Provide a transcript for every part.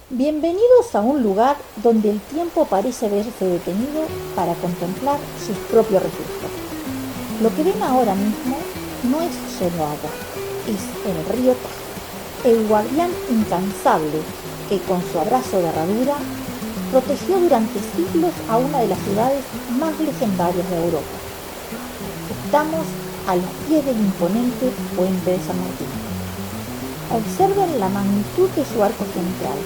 Bienvenidos a un lugar donde el tiempo parece haberse detenido para contemplar sus propios reflejos. Lo que ven ahora mismo no es solo agua, es el río Tajo, el guardián incansable que con su abrazo de herradura protegió durante siglos a una de las ciudades más legendarias de Europa. Estamos a los pies del imponente puente de San Martín. Observen la magnitud de su arco central.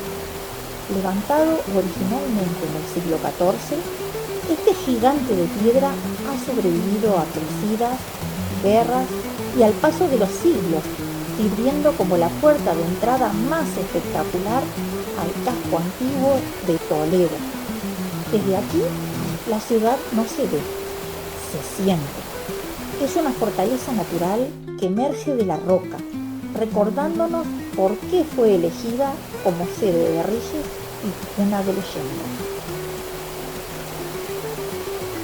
Levantado originalmente en el siglo XIV, este gigante de piedra ha sobrevivido a crecidas, guerras y al paso de los siglos, sirviendo como la puerta de entrada más espectacular al casco antiguo de Toledo. Desde aquí, la ciudad no se ve, se siente. Es una fortaleza natural que emerge de la roca, recordándonos por qué fue elegida como sede de reyes y cuna de leyendas.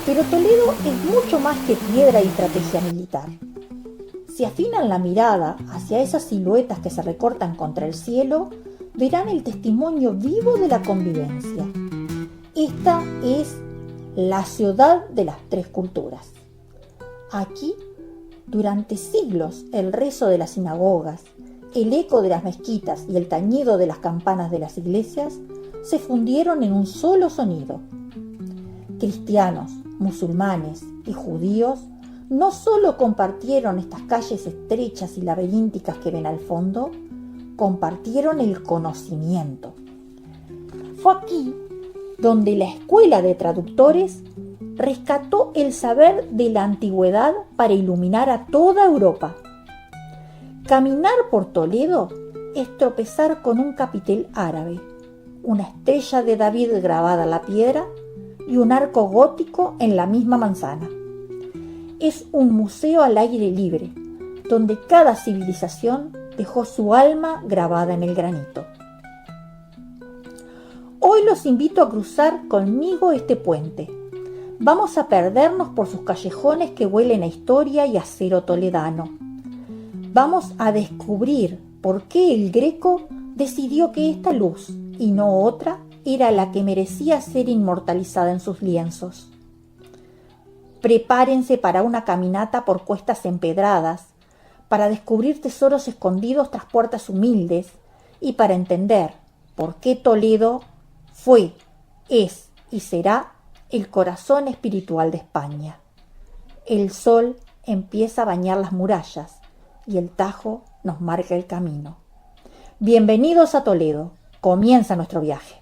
Pero Toledo es mucho más que piedra y estrategia militar. Si afinan la mirada hacia esas siluetas que se recortan contra el cielo, verán el testimonio vivo de la convivencia. Esta es la ciudad de las tres culturas. Aquí, durante siglos, el rezo de las sinagogas, el eco de las mezquitas y el tañido de las campanas de las iglesias se fundieron en un solo sonido. Cristianos, musulmanes y judíos no solo compartieron estas calles estrechas y laberínticas que ven al fondo, compartieron el conocimiento. Fue aquí donde la escuela de traductores rescató el saber de la antigüedad para iluminar a toda Europa. Caminar por Toledo es tropezar con un capitel árabe, una estrella de David grabada en la piedra y un arco gótico en la misma manzana. Es un museo al aire libre, donde cada civilización dejó su alma grabada en el granito. Hoy los invito a cruzar conmigo este puente. Vamos a perdernos por sus callejones que huelen a historia y acero toledano. Vamos a descubrir por qué el Greco decidió que esta luz, y no otra, era la que merecía ser inmortalizada en sus lienzos. Prepárense para una caminata por cuestas empedradas, para descubrir tesoros escondidos tras puertas humildes y para entender por qué Toledo fue, es y será el corazón espiritual de España. El sol empieza a bañar las murallas y el Tajo nos marca el camino. Bienvenidos a Toledo. Comienza nuestro viaje.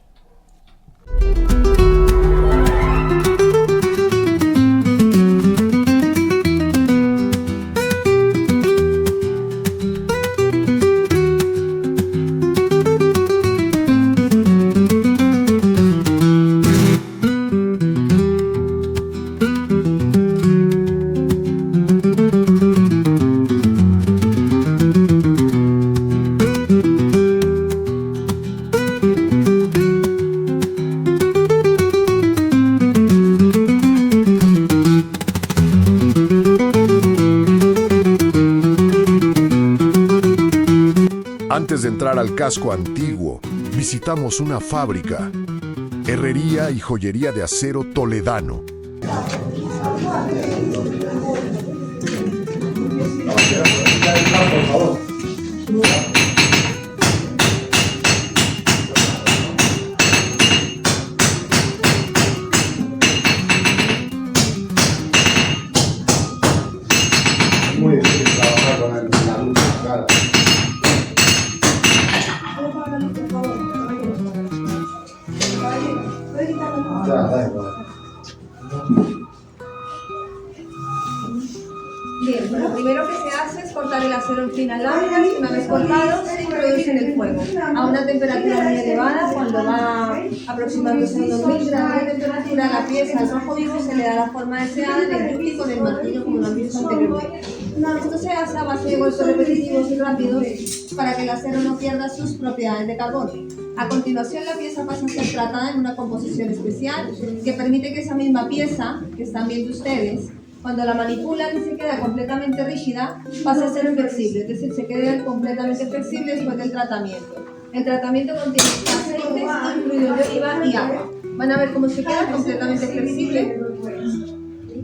Antes de entrar al casco antiguo, visitamos una fábrica, herrería y joyería de acero toledano. Muy difícil trabajar con la luz en la cara. Ya, da igual. Bien, lo primero que se hace es cortar el acero en finas láminas. Una vez cortado, se introduce en el fuego a una temperatura muy elevada. Cuando va aproximándose a unos 1000 grados de temperatura, la pieza al rojo vivo se le da la forma deseada en el yuki con el martillo como lo han visto anteriormente. Esto se hace a base de golpes repetitivos y rápidos para que el acero no pierda sus propiedades de carbono. A continuación, la pieza pasa a ser tratada en una composición especial que permite que esa misma pieza que están viendo ustedes, cuando la manipulan y se queda completamente rígida, pasa a ser flexible, es decir, se queda completamente flexible después del tratamiento. El tratamiento contiene aceites, incluidos de oliva y agua. Van a ver cómo se queda completamente flexible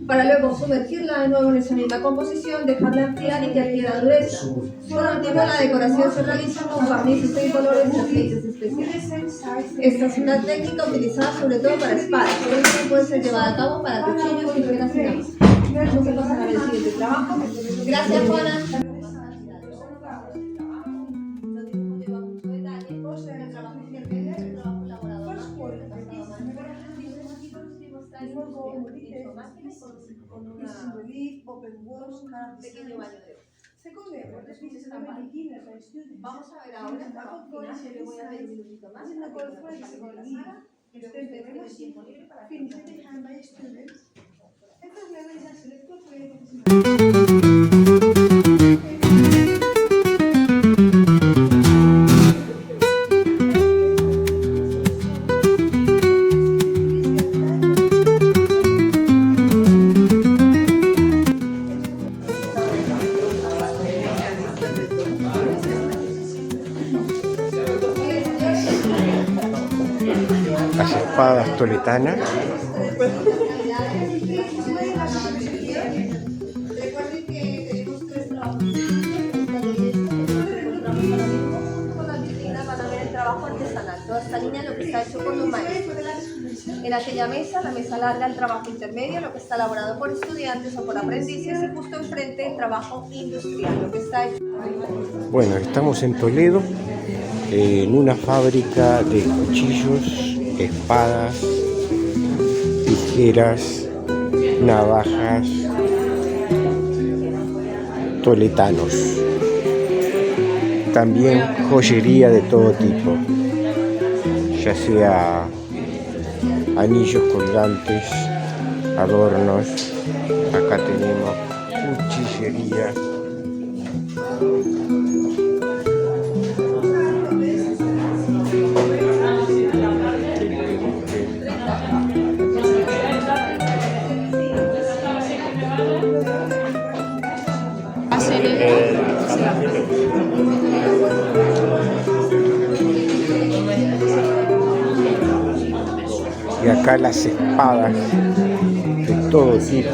para luego sumergirla de nuevo en esa misma composición, dejarla enfriar y que adquiera dureza. Por último, la decoración se realiza con barnices de colores y aceites especiales. Esta es una técnica utilizada sobre todo para espadas, pero también puede ser llevada a cabo para cuchillos, tijeras y demás. Vamos a pasar a ver el siguiente trabajo. Gracias, Juana. Pequeño baño de oro. Vamos a ver ahora el trabajo final, que le voy a pedir un minutito más para que nos salga de la sala, y luego ustedes tienen tiempo libre para que las espadas toletanas. Recuerden que tenemos 3 trabajos. Con la vitrina van a ver el trabajo artesanal. Toda esta línea lo que está hecho por los maestros. En aquella mesa, la mesa larga, el trabajo intermedio, lo que está elaborado por estudiantes o por aprendices, y justo enfrente el trabajo industrial, lo que está hecho. Bueno, estamos en Toledo, en una fábrica de cuchillos, espadas, tijeras, navajas, toletanos. También joyería de todo tipo, ya sea anillos colgantes, adornos. Acá tenemos cuchillería. Y acá las espadas de todo tipo.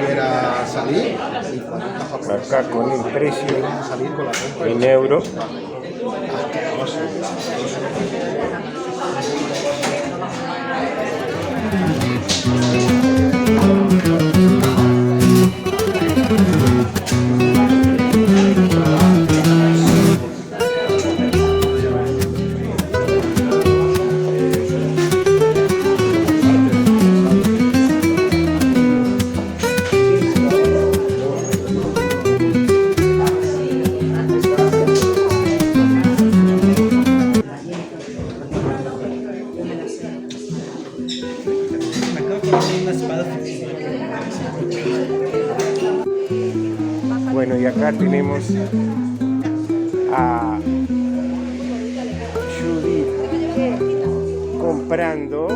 Era salir. Acá con el precio en euros. Bueno, y acá tenemos a Judith comprando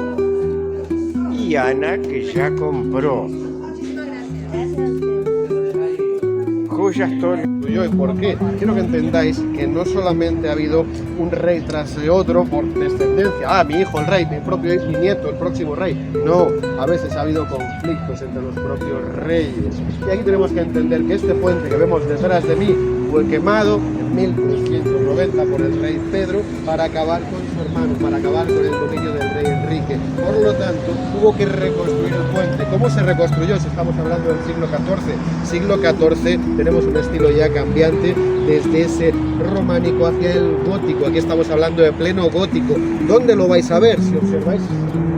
y Ana que ya compró. Joyas Toledo. ¿Y por qué? Quiero que entendáis que no solamente ha habido un rey tras de otro por descendencia, mi hijo el rey, mi propio hijo, mi nieto el próximo rey. No, a veces ha habido conflictos entre los propios reyes. Y aquí tenemos que entender que este puente que vemos detrás de mí fue quemado en 1390 por el rey Pedro para acabar con su hermano, para acabar con el dominio del rey Enrique. Por lo tanto, hubo que reconstruir el puente. ¿Cómo se reconstruyó? Si estamos hablando del siglo XIV. Siglo XIV, tenemos un estilo ya cambiante desde ese románico hacia el gótico. Aquí estamos hablando de pleno gótico. ¿Dónde lo vais a ver? Si observáis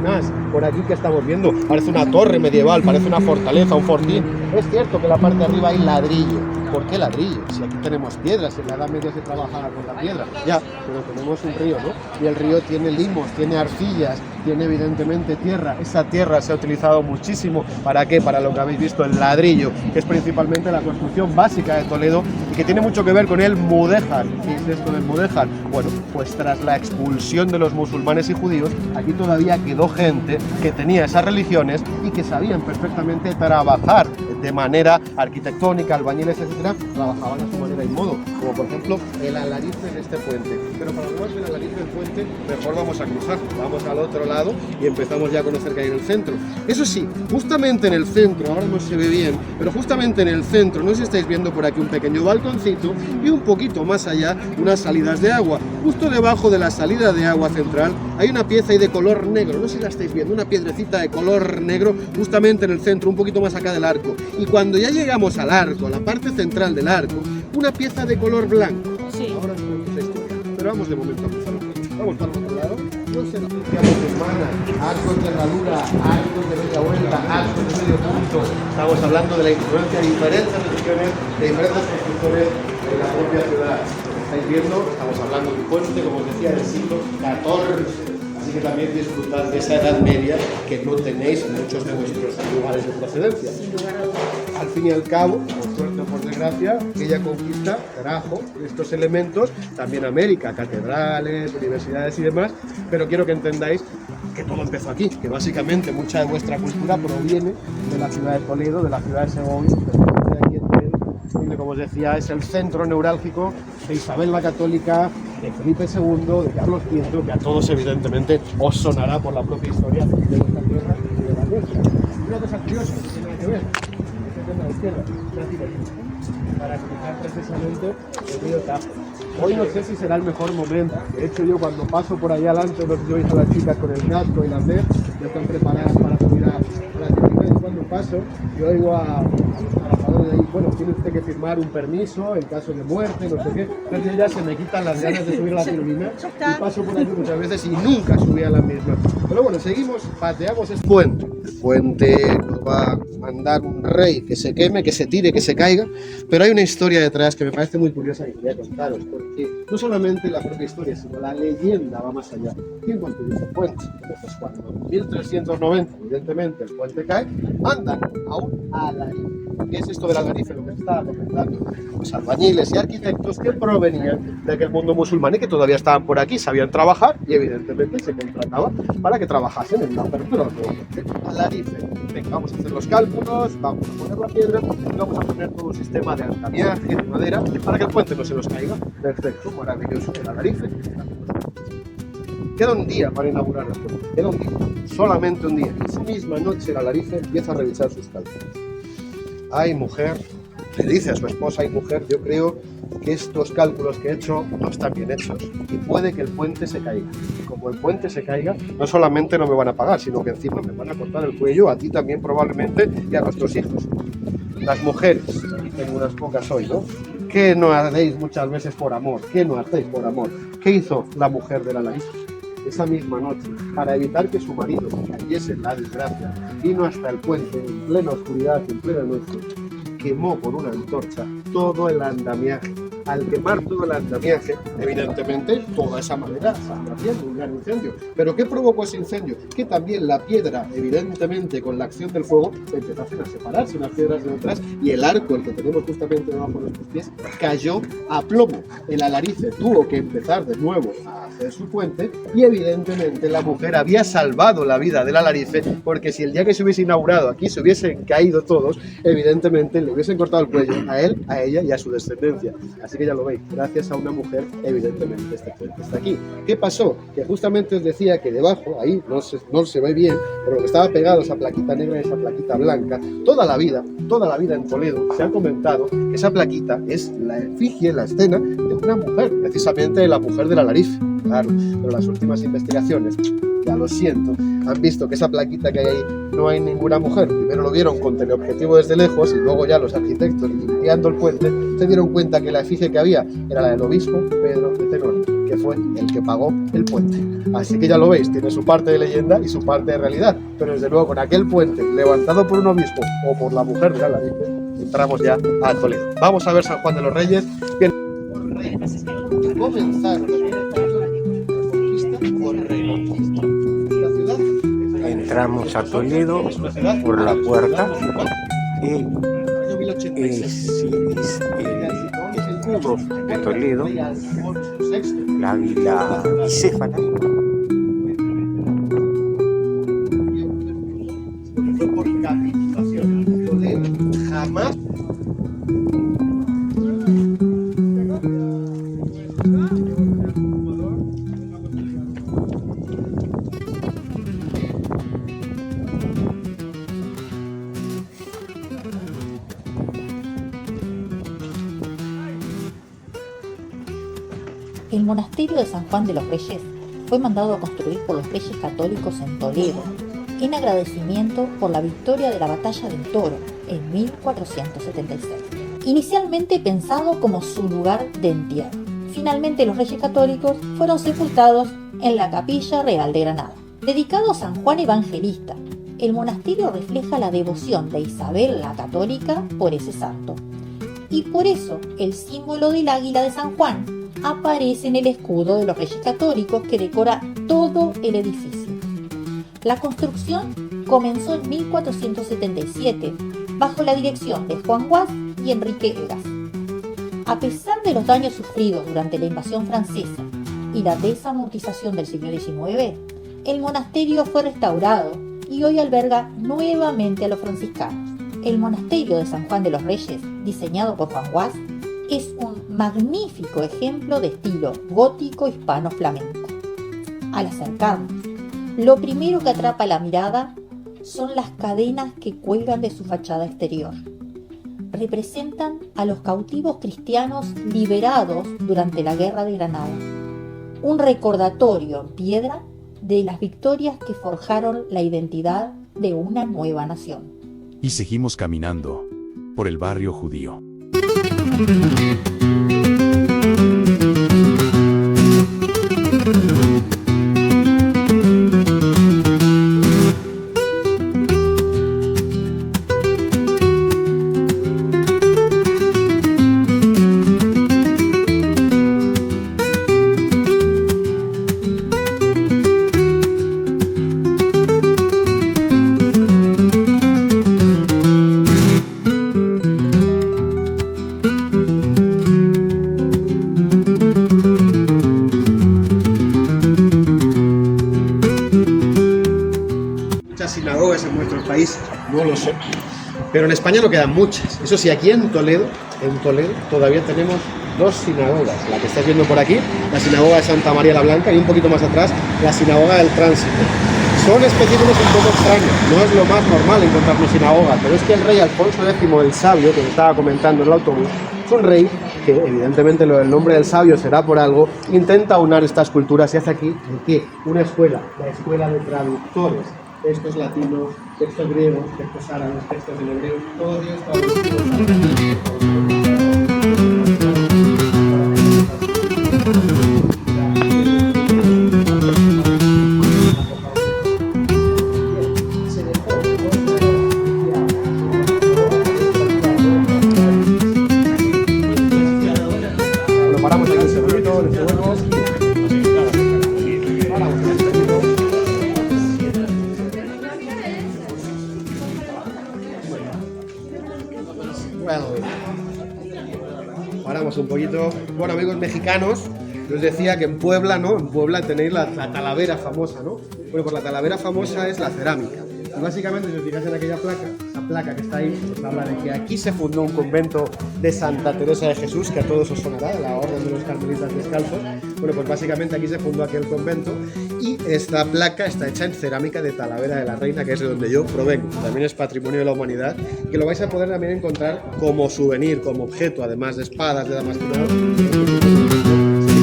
más. Por aquí que estamos viendo, parece una torre medieval, parece una fortaleza, un fortín. Es cierto que en la parte de arriba hay ladrillo. ¿Por qué ladrillo? Si aquí tenemos piedras, en la Edad Media se trabajaba con la piedra. Ya, pero tenemos un río, ¿no? Y el río tiene limos, tiene arcillas, tiene evidentemente tierra. Esa tierra se ha utilizado muchísimo. ¿Para qué? Para lo que habéis visto, el ladrillo, que es principalmente la construcción básica de Toledo y que tiene mucho que ver con el mudéjar. ¿Qué es esto del mudéjar? Bueno, pues tras la expulsión de los musulmanes y judíos, aquí todavía quedó gente que tenía esas religiones y que sabían perfectamente trabajar de manera arquitectónica, albañiles, etcétera, trabajaban a su manera y modo, como por ejemplo el alarife de este puente. Pero para hablar del alarife del puente, mejor vamos a cruzar, vamos al otro lado y empezamos ya a conocer qué hay en el centro. Eso sí, justamente en el centro, ahora no se ve bien, pero justamente en el centro, no sé si estáis viendo por aquí un pequeño balconcito y un poquito más allá unas salidas de agua. Justo debajo de la salida de agua central hay una pieza ahí de color negro, no sé si la estáis viendo, una piedrecita de color negro justamente en el centro, un poquito más acá del arco. Y cuando ya llegamos al arco, a la parte central del arco, una pieza de color blanco. Sí. Ahora os cuento esa historia, pero vamos de momento a cruzar. Vamos para el otro lado. No sé, decíamos hermana, arcos de herradura, arcos de media vuelta, arcos de medio punto. Estamos hablando de la influencia de diferentes religiones, de diferentes constructores de la propia ciudad. Estáis viendo, estamos hablando de un puente, como os decía, del siglo XIV. Así que también disfrutad de esa Edad Media que no tenéis en muchos de vuestros lugares de procedencia. Al fin y al cabo, por suerte o por desgracia, aquella conquista trajo estos elementos también a América, catedrales, universidades y demás, pero quiero que entendáis que todo empezó aquí, que básicamente mucha de vuestra cultura proviene de la ciudad de Toledo, de la ciudad de Segovia, de aquí en Toledo, donde, como os decía, es el centro neurálgico de Isabel la Católica, de Felipe II, de Carlos V, que a todos evidentemente os sonará por la propia historia de nuestra tierra y de la nuestra. Una cosa curiosa, que tiene que ver, a la izquierda, para cruzar precisamente el río Tajo. Hoy no sé si será el mejor momento. De hecho, yo cuando paso por allá adelante, no sé si yo he visto a las chicas con el casco y las veo, ya están preparadas para subir a la típica, y cuando paso, yo oigo a los trabajadores de ahí, bueno, tiene usted que firmar un permiso en caso de muerte, no sé qué. Entonces ya se me quitan las ganas de subir a la tirolina y paso por aquí muchas veces y nunca subí a la misma. Pero bueno, seguimos, pateamos este puente. El puente nos va a mandar un rey que se queme, que se tire, que se caiga, pero hay una historia detrás que me parece muy curiosa y quería contaros, porque no solamente la propia historia, sino la leyenda va más allá. ¿Quién construyó el puente? Pues cuando en 1390, evidentemente, el puente cae, mandan a un alarife. ¿Qué es esto del alarife? Lo que estaba comentando. Pues albañiles y arquitectos que provenían de aquel mundo musulmán y que todavía estaban por aquí, sabían trabajar y evidentemente se contrataban para que trabajasen en la apertura del nuevo puente. Alarife. Venga, vamos a hacer los cálculos, vamos a poner la piedra y vamos a poner todo un sistema de andamiaje, de madera, para que el puente no se nos caiga. Perfecto, maravilloso. El alarife. Queda un día para inaugurar el puente. Queda un día. Solamente un día. Esa misma noche el alarife empieza a revisar sus cálculos. Ay, mujer, le dice a su esposa, ay, mujer, yo creo que estos cálculos que he hecho no están bien hechos y puede que el puente se caiga. Y como el puente se caiga, no solamente no me van a pagar, sino que encima me van a cortar el cuello, a ti también probablemente y a nuestros hijos. Las mujeres, aquí tengo unas pocas hoy, ¿no? ¿Qué no hacéis muchas veces por amor? ¿Qué no hacéis por amor? ¿Qué hizo la mujer de la Alarife? Esa misma noche, para evitar que su marido cayese en la desgracia, vino hasta el puente en plena oscuridad, en plena noche, quemó con una antorcha todo el andamiaje. Al quemar todo el andamiaje, evidentemente, toda esa madera salió haciendo un gran incendio. ¿Pero qué provocó ese incendio? Que también la piedra, evidentemente, con la acción del fuego, se empezaron a separarse unas piedras de otras y el arco, el que tenemos justamente debajo de nuestros pies, cayó a plomo. El alarife tuvo que empezar de nuevo a hacer su puente y, evidentemente, la mujer había salvado la vida del alarife porque si el día que se hubiese inaugurado aquí se hubiesen caído todos, evidentemente le hubiesen cortado el cuello a él, a ella y a su descendencia. Así que ya lo veis, gracias a una mujer, evidentemente este puente está aquí. ¿Qué pasó? Que justamente os decía que debajo, ahí no se ve bien, pero lo que estaba pegado, esa plaquita negra y esa plaquita blanca, toda la vida en Toledo se ha comentado que esa plaquita es la efigie, la escena de una mujer, precisamente la mujer del alarife. Claro, pero las últimas investigaciones, ya lo siento, han visto que esa plaquita que hay ahí no hay ninguna mujer. Primero lo vieron con teleobjetivo desde lejos y luego ya los arquitectos limpiando el puente se dieron cuenta que la efigie que había era la del obispo Pedro de Tenor, que que fue el que pagó el puente. Así que ya lo veis, tiene su parte de leyenda y su parte de realidad, pero desde luego con aquel puente levantado por un obispo o por la mujer de Alarife, entramos ya a Toledo. Vamos a ver San Juan de los Reyes, que los reyes comenzaron la ciudad. Entramos a Toledo por la puerta y es el escudo de Toledo, la águila bicéfala. Por capitulación. Toledo jamás. El monasterio de San Juan de los Reyes fue mandado a construir por los reyes católicos en Toledo, en agradecimiento por la victoria de la batalla del Toro en 1476. Inicialmente pensado como su lugar de entierro, finalmente los reyes católicos fueron sepultados en la Capilla Real de Granada. Dedicado a San Juan Evangelista, el monasterio refleja la devoción de Isabel la Católica por ese santo, y por eso el símbolo del águila de San Juan aparece en el escudo de los Reyes Católicos que decora todo el edificio. La construcción comenzó en 1477 bajo la dirección de Juan Guas y Enrique Egas. A pesar de los daños sufridos durante la invasión francesa y la desamortización del siglo XIX, el monasterio fue restaurado y hoy alberga nuevamente a los franciscanos. El monasterio de San Juan de los Reyes, diseñado por Juan Guas, es un magnífico ejemplo de estilo gótico hispano-flamenco. Al acercarnos, lo primero que atrapa la mirada son las cadenas que cuelgan de su fachada exterior. Representan a los cautivos cristianos liberados durante la Guerra de Granada, un recordatorio en piedra de las victorias que forjaron la identidad de una nueva nación. Y seguimos caminando por el barrio judío. Sinagogas en nuestro país, no lo sé, pero en España no quedan muchas. Eso sí, aquí en Toledo todavía tenemos dos sinagogas. La que estás viendo por aquí, la sinagoga de Santa María la Blanca, y un poquito más atrás, la sinagoga del Tránsito. Son especímenes un poco extraños, no es lo más normal encontrar una sinagoga, pero es que el rey Alfonso X el Sabio, que me estaba comentando en el autobús, es un rey que evidentemente el nombre del sabio será por algo, intenta aunar estas culturas y hace aquí una escuela, la escuela de traductores. Textos latinos, textos griegos, textos árabes, textos en hebreo, todo Dios lo paramos aquí un segundito, les devuelvo. Paramos un poquito. Bueno, amigos mexicanos, yo os decía que en Puebla, ¿no? En Puebla tenéis la talavera famosa, ¿no? Bueno, pues la talavera famosa es la cerámica. Y básicamente, si os fijáis en aquella placa, esa placa que está ahí, os habla de que aquí se fundó un convento de Santa Teresa de Jesús, que a todos os sonará, la Orden de los Carmelitas Descalzos. Bueno, pues básicamente aquí se fundó aquel convento y esta placa está hecha en cerámica de Talavera de la Reina, que es de donde yo provengo. También es patrimonio de la humanidad, que lo vais a poder también encontrar como souvenir, como objeto, además de espadas, de damas de tipo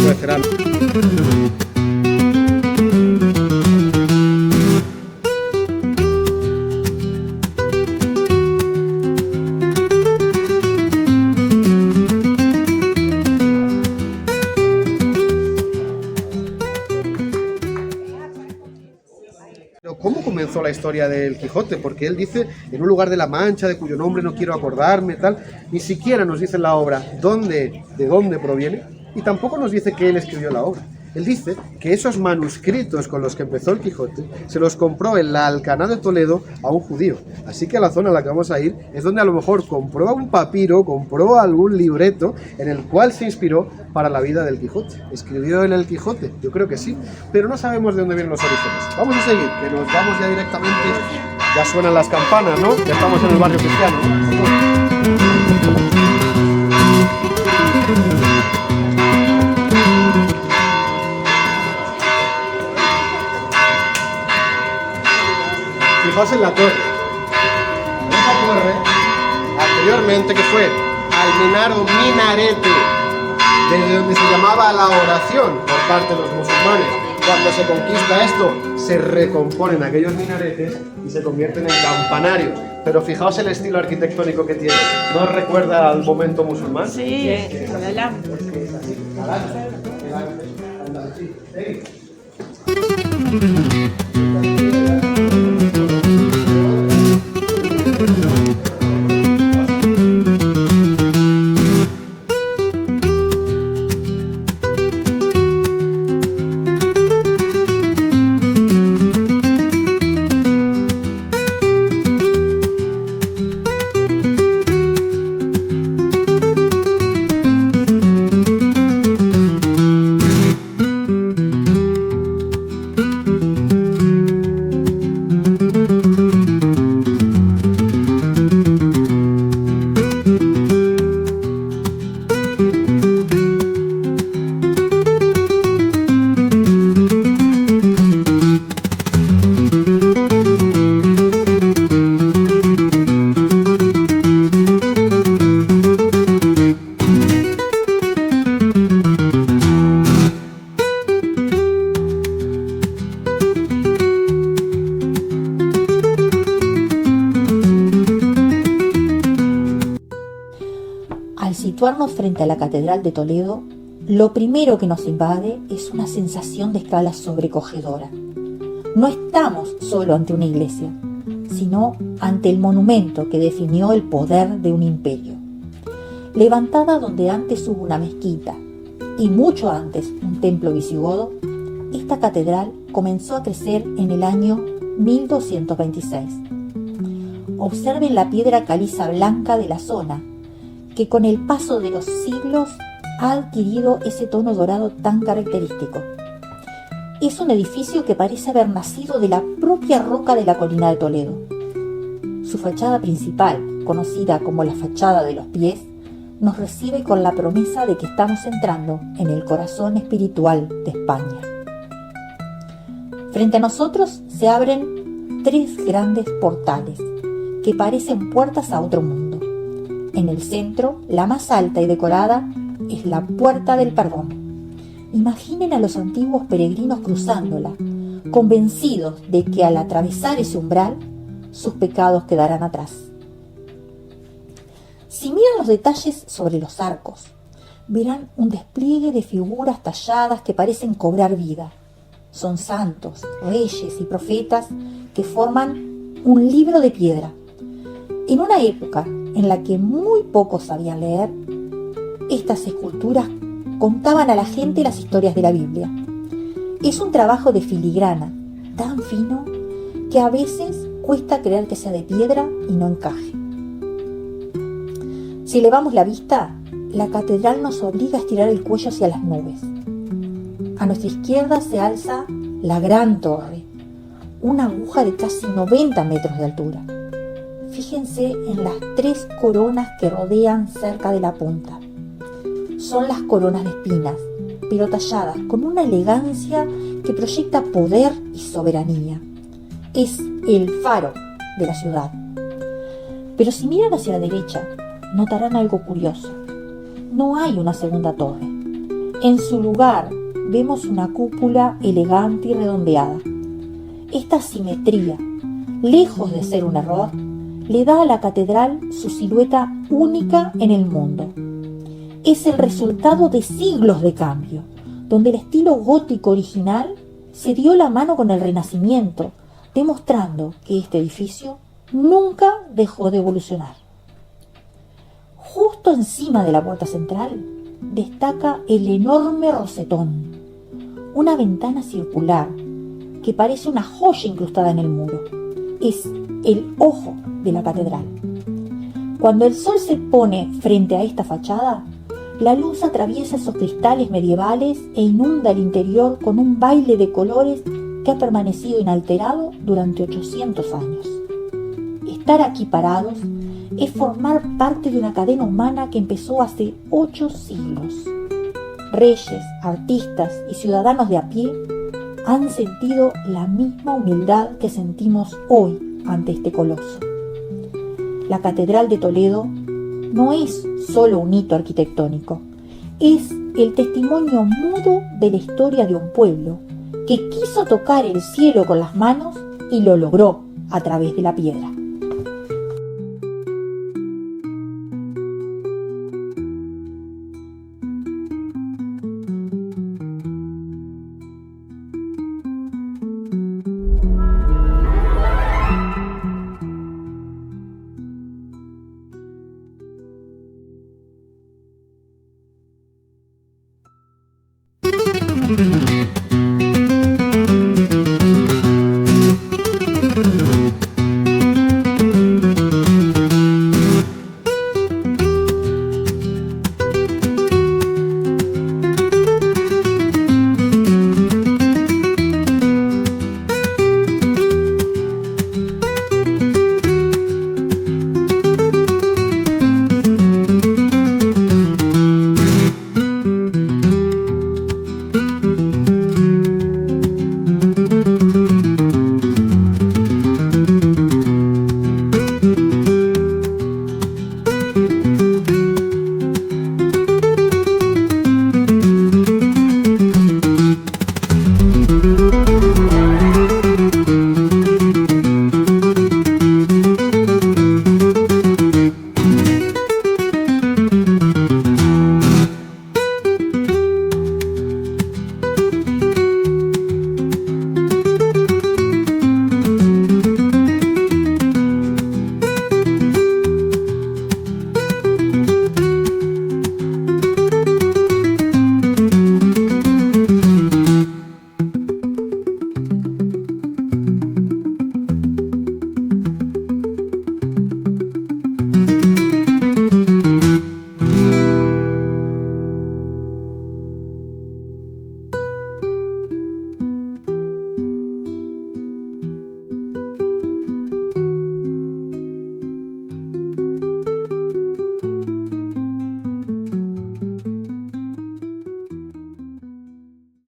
de cerámica. contó la historia del Quijote, porque él dice, en un lugar de la Mancha, de cuyo nombre no quiero acordarme, tal, ni siquiera nos dice en la obra de dónde proviene, y tampoco nos dice que él escribió la obra. Él dice que esos manuscritos con los que empezó el Quijote se los compró en la Alcaná de Toledo a un judío. Así que a la zona a la que vamos a ir es donde a lo mejor compró un papiro, compró algún libreto en el cual se inspiró para la vida del Quijote. ¿Escribió en el Quijote? Yo creo que sí, pero no sabemos de dónde vienen los orígenes. Vamos a seguir, que nos vamos ya directamente. Ya suenan las campanas, ¿no? Ya estamos en el barrio cristiano, ¿no? Fijaos en la torre. Esa torre, anteriormente, que fue almenar o minarete, desde donde se llamaba la oración por parte de los musulmanes. Cuando se conquista esto, se recomponen aquellos minaretes y se convierten en campanarios. Pero fijaos el estilo arquitectónico que tiene. ¿No os recuerda al momento musulmán? Sí, adelante. Al situarnos frente a la Catedral de Toledo, lo primero que nos invade es una sensación de escala sobrecogedora. No estamos solo ante una iglesia, sino ante el monumento que definió el poder de un imperio. Levantada donde antes hubo una mezquita y mucho antes un templo visigodo, esta catedral comenzó a crecer en el año 1226. Observen la piedra caliza blanca de la zona, que con el paso de los siglos ha adquirido ese tono dorado tan característico. Es un edificio que parece haber nacido de la propia roca de la colina de Toledo. Su fachada principal, conocida como la fachada de los pies, nos recibe con la promesa de que estamos entrando en el corazón espiritual de España. Frente a nosotros se abren 3 grandes portales que parecen puertas a otro mundo. En el centro, la más alta y decorada, es la Puerta del Perdón. Imaginen a los antiguos peregrinos cruzándola, convencidos de que al atravesar ese umbral, sus pecados quedarán atrás. Si miran los detalles sobre los arcos, verán un despliegue de figuras talladas que parecen cobrar vida. Son santos, reyes y profetas que forman un libro de piedra. En una época en la que muy pocos sabían leer, estas esculturas contaban a la gente las historias de la Biblia. Es un trabajo de filigrana, tan fino que a veces cuesta creer que sea de piedra y no encaje. Si elevamos la vista, la catedral nos obliga a estirar el cuello hacia las nubes. A nuestra izquierda se alza la gran torre, una aguja de casi 90 metros de altura. Fíjense en las 3 coronas que rodean cerca de la punta. Son las coronas de espinas, pero talladas con una elegancia que proyecta poder y soberanía. Es el faro de la ciudad. Pero si miran hacia la derecha, notarán algo curioso. No hay una segunda torre. En su lugar vemos una cúpula elegante y redondeada. Esta simetría, lejos de ser un error, le da a la catedral su silueta única en el mundo. Es el resultado de siglos de cambio, donde el estilo gótico original se dio la mano con el Renacimiento, demostrando que este edificio nunca dejó de evolucionar. Justo encima de la puerta central destaca el enorme rosetón, una ventana circular que parece una joya incrustada en el muro. Es el ojo de la catedral. Cuando el sol se pone frente a esta fachada, la luz atraviesa esos cristales medievales e inunda el interior con un baile de colores que ha permanecido inalterado durante 800 años. Estar aquí parados es formar parte de una cadena humana que empezó hace 8 siglos. Reyes, artistas y ciudadanos de a pie han sentido la misma humildad que sentimos hoy ante este coloso. La Catedral de Toledo no es solo un hito arquitectónico, es el testimonio mudo de la historia de un pueblo que quiso tocar el cielo con las manos y lo logró a través de la piedra.